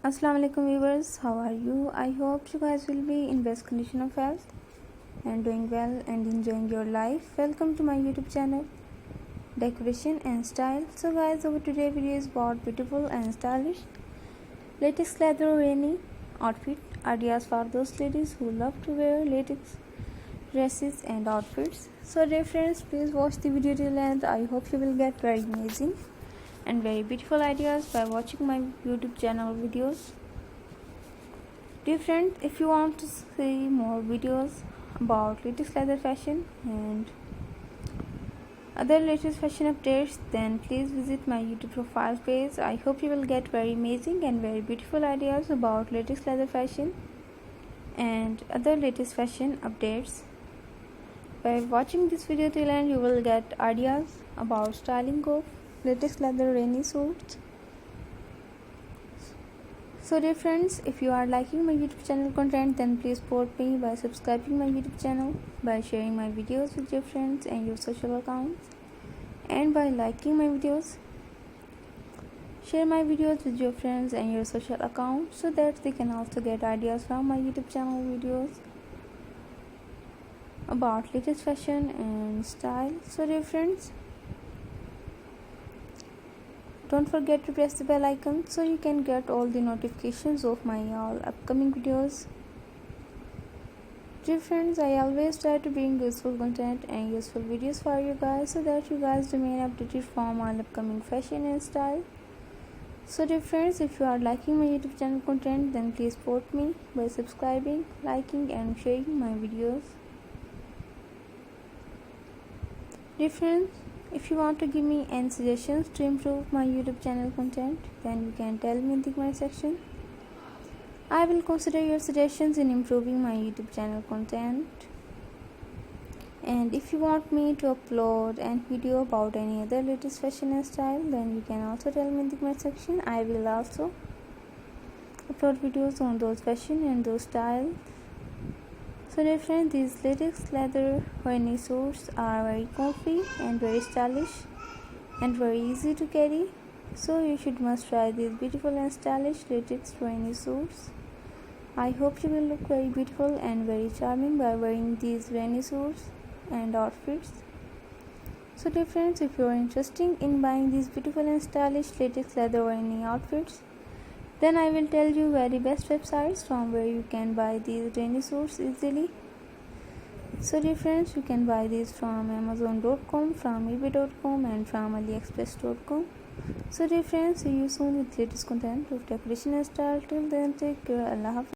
Assalamu alaikum viewers, how are you? I hope you guys will be in best condition of health and doing well and enjoying your life. Welcome to my YouTube channel Decoration and Style. So guys, our today video is about beautiful and stylish latex leather rainy outfit ideas for those ladies who love to wear latex dresses and outfits. So dear friends, please watch the video till end. I hope you will get very amazing and very beautiful ideas by watching my YouTube channel videos. Dear friends, if you want to see more videos about latest leather fashion and other latest fashion updates, then please visit my YouTube profile page. I hope you will get very amazing and very beautiful ideas about latest leather fashion and other latest fashion updates. By watching this video till end, you will get ideas about styling of latest leather rainy suits. So dear friends, if you are liking my YouTube channel content, then please support me by subscribing my YouTube channel, by sharing my videos with your friends and your social accounts, and by liking my videos. Share my videos with your friends and your social accounts so that they can also get ideas from my YouTube channel videos about latest fashion and style. So dear friends, don't forget to press the bell icon so you can get all the notifications of my all upcoming videos. Dear friends, I always try to bring useful content and useful videos for you guys so that you guys remain updated from all upcoming fashion and style. So dear friends, if you are liking my YouTube channel content, then please support me by subscribing, liking and sharing my videos. Dear friends, if you want to give me any suggestions to improve my YouTube channel content, then you can tell me in the comment section. I will consider your suggestions in improving my YouTube channel content. And if you want me to upload a video about any other latest fashion and style, then you can also tell me in the comment section. I will also upload videos on those fashion and those styles. So dear friends, these latex leather rainy suits are very comfy and very stylish and very easy to carry. So you should must try these beautiful and stylish latex rainy suits. I hope you will look very beautiful and very charming by wearing these rainy suits and outfits. So dear friends, if you are interested in buying these beautiful and stylish latex leather rainy outfits, then I will tell you very best websites from where you can buy these rainy suits easily. So dear friends, you can buy these from Amazon.com, from eBay.com and from AliExpress.com. So dear friends, see you soon with latest content of decoration and style. Till then, take care. Allah Hafiz.